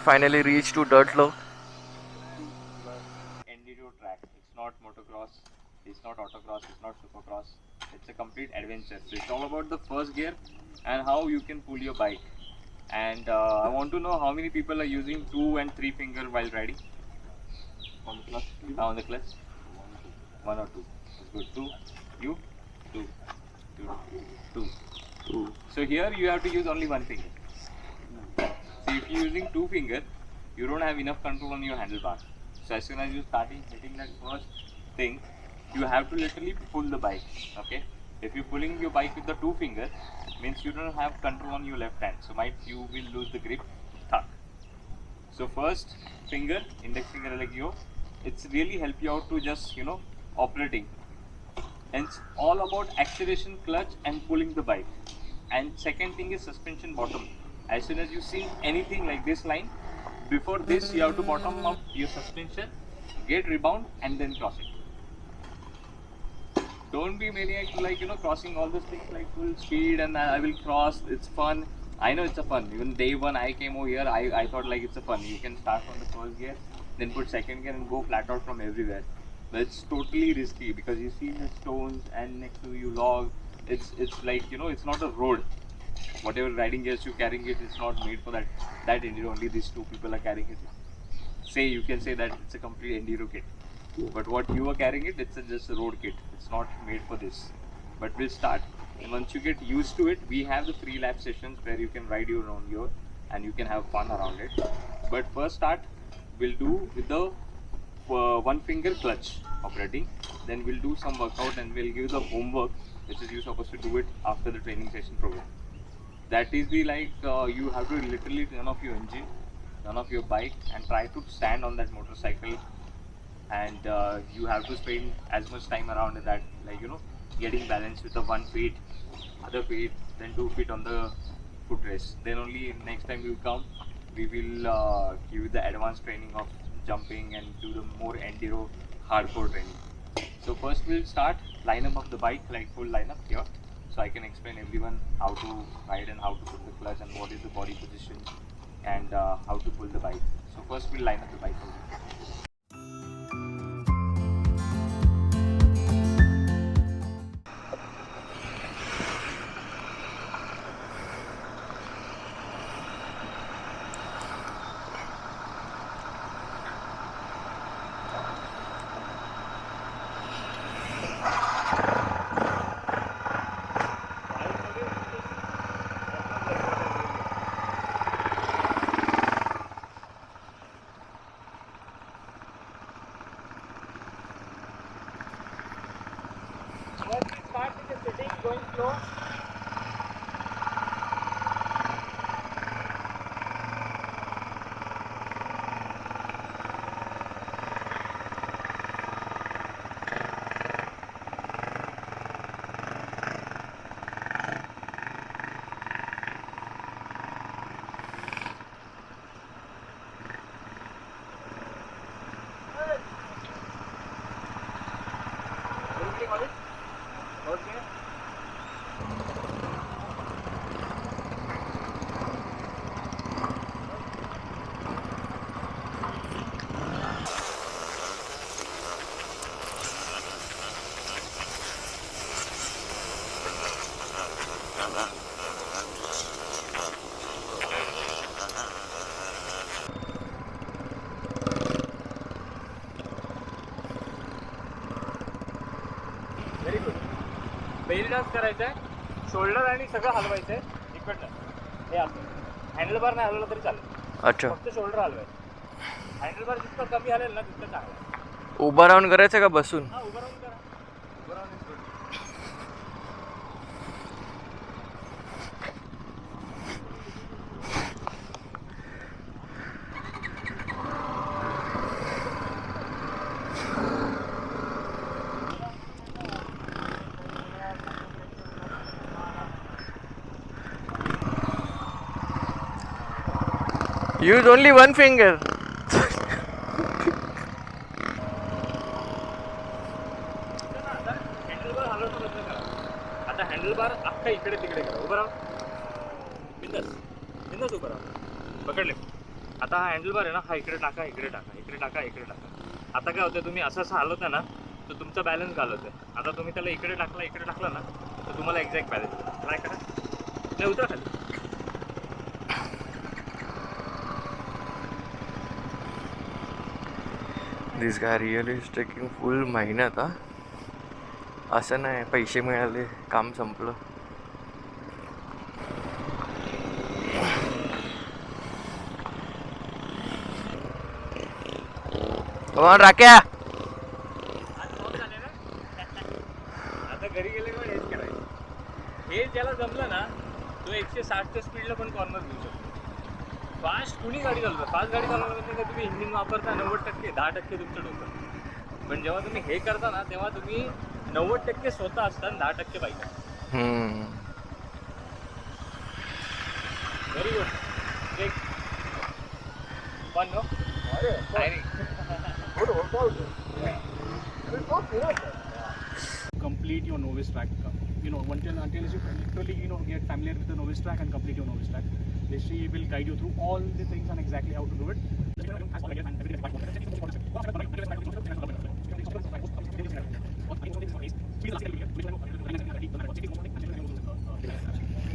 finally reached to Dirtlow. Plus enduro track. It's not motocross, it's not autocross, it's not supercross. It's a complete adventure. So it's all about the first gear and how you can pull your bike. And I want to know how many people are using 2 and 3 finger while riding on the clutch. On the clutch. 1 or 2. That's good. 2. You? 2. 2. 2. 2. So here you have to use only 1 finger. See, if you're using 2 finger, you don't have enough control on your handlebar. So as soon as you starting hitting that first thing, you have to literally pull the bike. Okay. If you're pulling your bike with the 2 finger, means you don't have control on your left hand. So might you will lose the grip. Thud. So first finger, index finger like you, it's really help you out to just operating. And it's all about acceleration, clutch, and pulling the bike. And second thing is suspension bottom. As soon as you see anything like this line, before this you have to bottom up your suspension, get rebound, and then cross it. Don't be maniac like crossing all those things like full speed and I will cross. It's fun. I know it's a fun. Even day one I came over here, I thought like it's a fun. You can start from the first gear, then put second gear and go flat out from everywhere. But it's totally risky because you see the stones and next to you log. It's like it's not a road. Whatever riding gears you carrying it's not made for that enduro. Only these 2 people are carrying it. You can say that it's a complete enduro kit. But what you are carrying it's just a road kit. It's not made for this. But we'll start. And once you get used to it, we have the 3 lap sessions where you can ride your own gear and you can have fun around it. But first start, we'll do with the 1 finger clutch operating. Then we'll do some workout and we'll give the homework, which is you're supposed to do it after the training session program. That is the you have to literally turn off your engine, turn off your bike, and try to stand on that motorcycle. And you have to spend as much time around that, getting balance with the 1 feet, other feet, then 2 feet on the footrest. Then only next time you come, we will give you the advanced training of jumping and do the more enduro hardcore training. So first we'll start lineup of the bike, like full lineup here. So I can explain everyone how to ride and how to put the clutch and what is the body position and how to pull the bike. So first we'll line up the bike. Once we start with the sitting, going slow. Everything on it? Okay. Very good. Belly dance करायचा आहे, shoulder आणि सगळं हलवायचं आहे इकडनं. हे असं handlebar नाही हलवलं तरी चालेल. अच्छा. फक्त शोल्डर हलवायचं. हँडलबार जितकं कमी हलेल ना तितकं चांगलं. उभं राहून करायचं का बसून? हा, उभं राहून करा. उभं राहून is good. Use only 1 finger. Handlebar हलवणं बंद करा. आता हँडलबार अख्खा इकडे तिकडे करा. उभं राहा. बिंदास बिंदास उभं राहा. पकडले. आता हा हँडल बार आहे ना, हा इकडे टाका इकडे टाका इकडे टाका इकडे टाका. आता काय होतं, तुम्ही असं हलवता ना तर तुमचा बॅलन्स घालवतोय. आता तुम्ही त्याला इकडे टाकला ना तर तुम्हाला एक्झॅक्ट बॅलन्स. ट्राय करा. नाही, उतरा खाली. This guy really is taking फुल मेहनत हा. असं नाही पैसे मिळाले काम संपलं. राख्या आता घरी गेले का हेच करायचं. हे ज्याला जमलं ना तो 160च्या स्पीडला पण कॉर्नर घेऊ शकतो. फास्ट कुणी गाडी चालवतो. फास्ट गाडी चालवण्यामध्ये का तुम्ही इंजिन वापरता 90%, 10% तुमचं डोकं. पण जेव्हा तुम्ही हे करता ना तेव्हा तुम्ही 90% स्वतः असता आणि 10% बाईक असतात. Very good. पण no complete your novice track. Until you literally get familiar with the novice track and complete your novice track. She will guide you through all the things and exactly how to do it.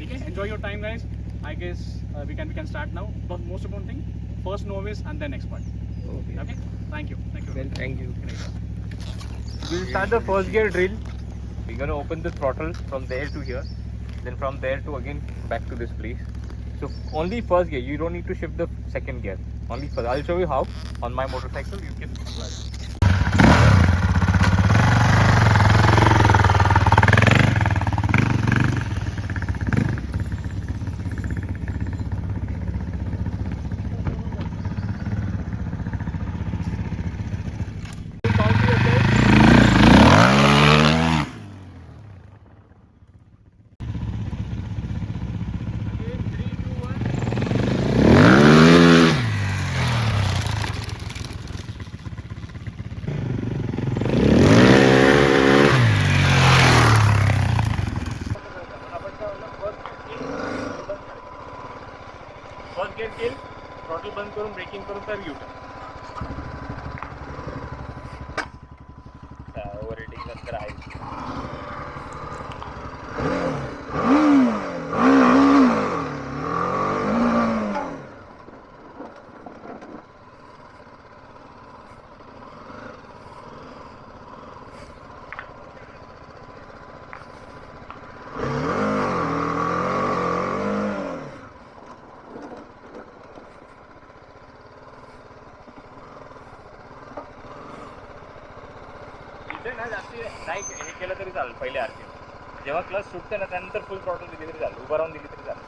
Okay, enjoy your time, guys. I guess we can start now. But most important thing, first novice and then expert. Okay. Thank you. Thank you. We'll start the first gear drill. We're gonna open the throttle from there to here, then from there to again back to this place. So only first gear. You don't need to shift the second gear. Only first. I'll show you how. On my motorcycle, you can. First gear केल, throttle बंद करून breaking करून तर U turn. Over rating नंतर आहे. ना जास्ती नाही हे केलं तरी चालेल. पहिले आरपीएम जेव्हा क्लच सुटते ना त्यानंतर फुल थ्रॉटल दिली तरी चालेल. उभं राहून दिली तरी चालेल.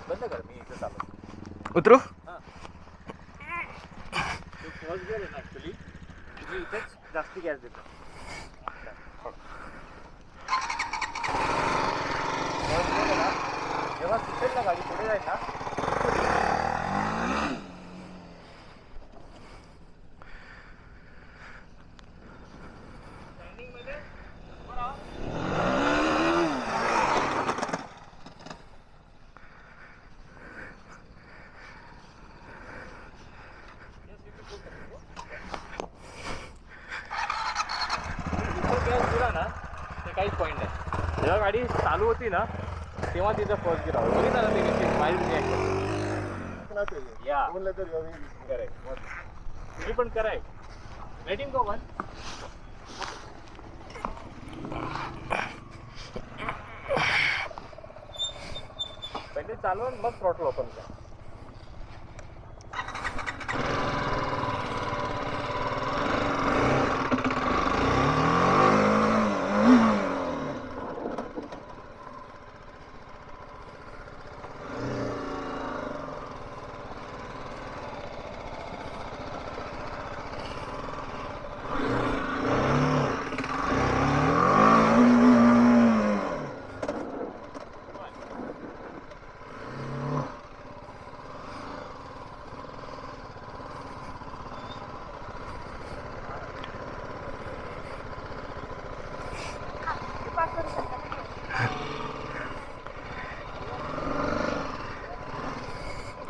बंद कर. मी इथं चालू. उतरू. फर्स्ट गेअर आहे ना ॲक्च्युली तुम्ही इथेच जास्ती गॅस देतो. जेव्हा सुटेल ना गाडी पुढे जाईल ना स्टँडिंगमध्ये उभं राहा. काहीच पॉईंट नाही. जेव्हा गाडी चालू होती ना तेव्हा तिथं फर्स्ट गिअर आहोत. बघितलं ना ते माइल्ड रिॲक्ट. या करेक्ट. तुम्ही पण correct. Let him go one. पहिले चालवा आणि मग थ्रॉटल ओपन करा.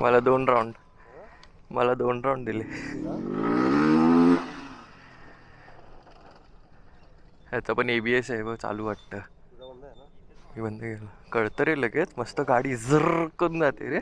मला 2 राऊंड दिले. ह्याचं पण ABS आहे बघ, चालू वाटतं. मी बंद केलं, कळतं रे लगेच. मस्त गाडी झर्र करून जाते रे.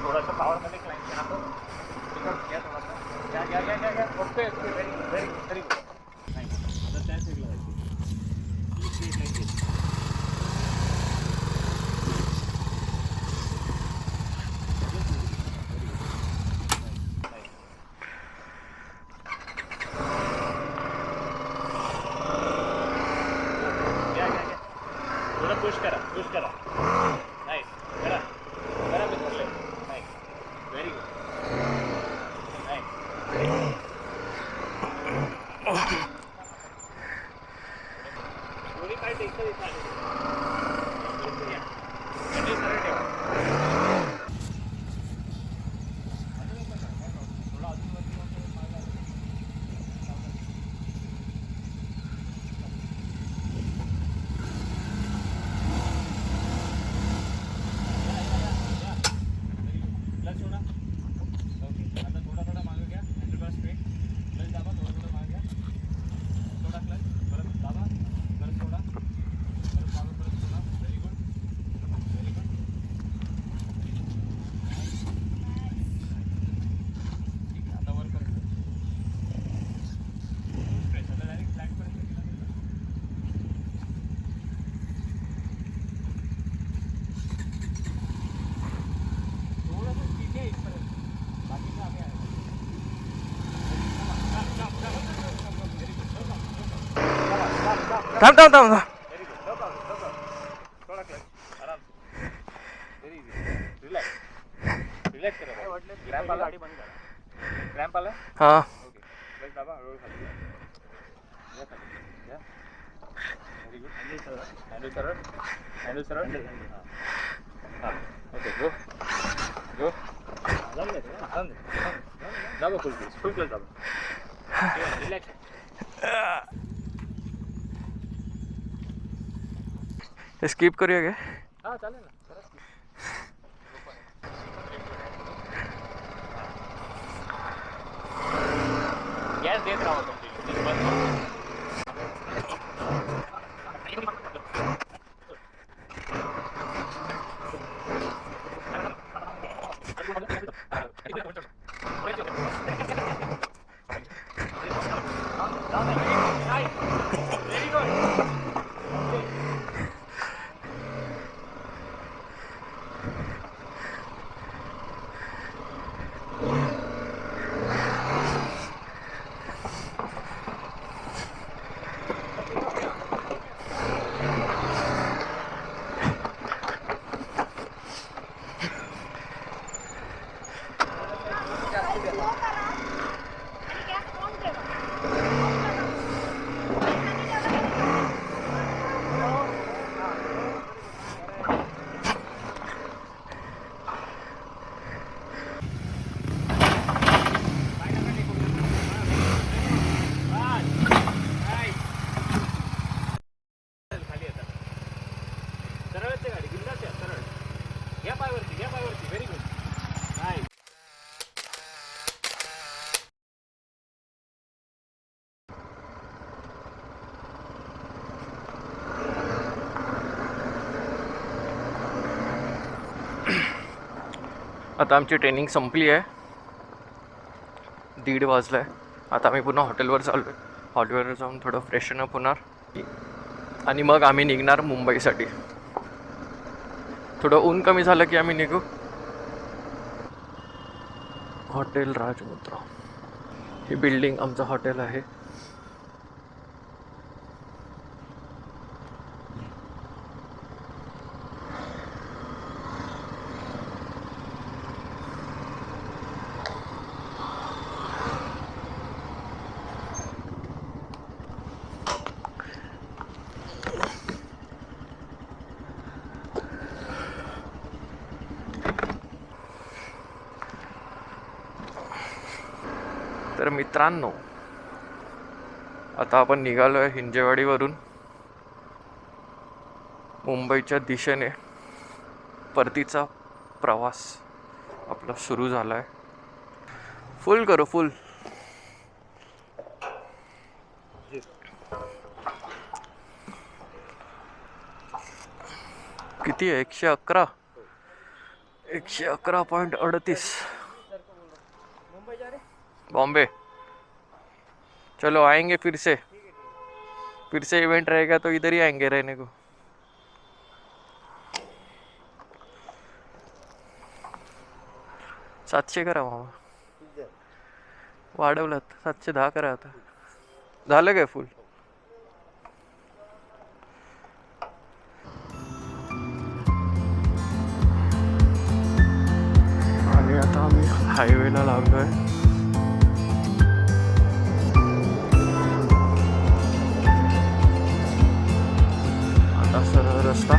थोडासा पॉवरमध्ये क्लाइंब करा तो. घ्या थोडासा. घ्या. Okay very good. नाही आता त्या साईडला जायचं. थोडं पुश करा. नाईस. करा मी धरले. नाईस. Very good. नाईस. थोडी काय टेक्स्ट येत आहे. सरळ ठेवा. थांब. Very good. No problem. थोडा क्लच. आराम. Very easy. रिलॅक्स करा. क्रॅम्प आला. गाडी बंद करा. क्रॅम्प आला. हा. ओके. क्लच दाबा. हळूहळू खाली या. Very good. हँडल सरळ. हां. Okay go. Go. जा फुल क्लास जा रिलॅक्स. स्किप करूया काय? हा चालेल ना. गॅस देत राहा कंटिन्यू बंद. आता आमची ट्रेनिंग संपली आहे. 1:30 वाजला आहे. आता आम्ही पुन्हा हॉटेलवर चाललो आहे. हॉटेलवर जाऊन थोडं फ्रेशनअप होणार आणि मग आम्ही निघणार मुंबईसाठी. थोडं ऊन कमी झालं की आम्ही निघू. हॉटेल राजमुद्रा ही बिल्डिंग आमचं हॉटेल आहे. तर मित्रांनो, आता आपण निघालो आहे हिंजेवाडीवरून मुंबईच्या दिशेने. परतीचा प्रवास आपला सुरू झाला आहे. फुल करो फुल. किती आहे? 111. 111.38. बॉम्बे. चलो आएंगे फिर से इवेंट रहेगा तो इधर ही आएंगे रहने को. सातशे करा मामा. वाढवलात 710 करा. आता झालं काय फुल? आणि आता आम्ही हायवेला लागलोय. आता सरळ रस्ता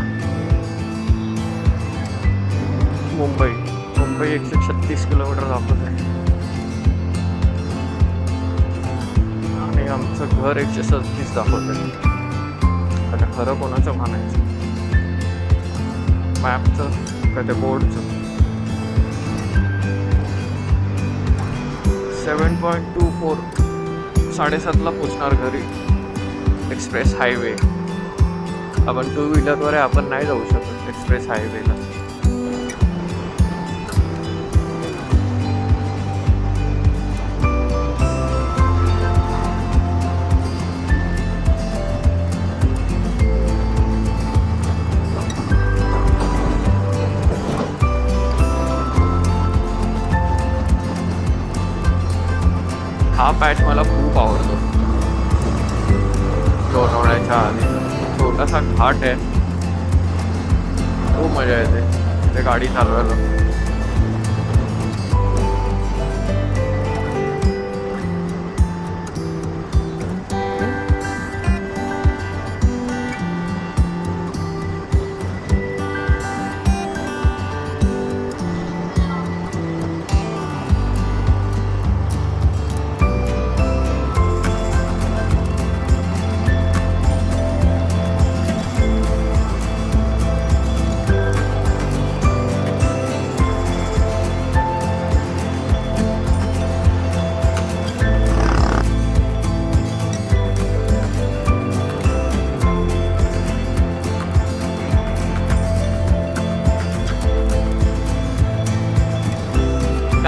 मुंबई 136 किलोमीटर दाखवत आहे आणि आमचं घर 137 दाखवत आहे. आता खरं कोणाचं मानायचं? मॅपचं का त्या बोर्डचं? 7.24 7:30ला पोचणार घरी. Express highway. आपण 2 व्हीलरवर आहे, आपण नाही जाऊ शकत एक्सप्रेस हायवेला. हा पॅच मला खूप आवडतो. लोणावळ्याच्या आधी छोटासा घाट आहे, खूप मजा येते ते गाडी चालवायला.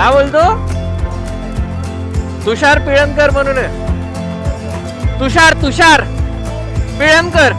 काय बोलतो? तुषार पिळणकर म्हणून आहे. तुषार पिळणकर.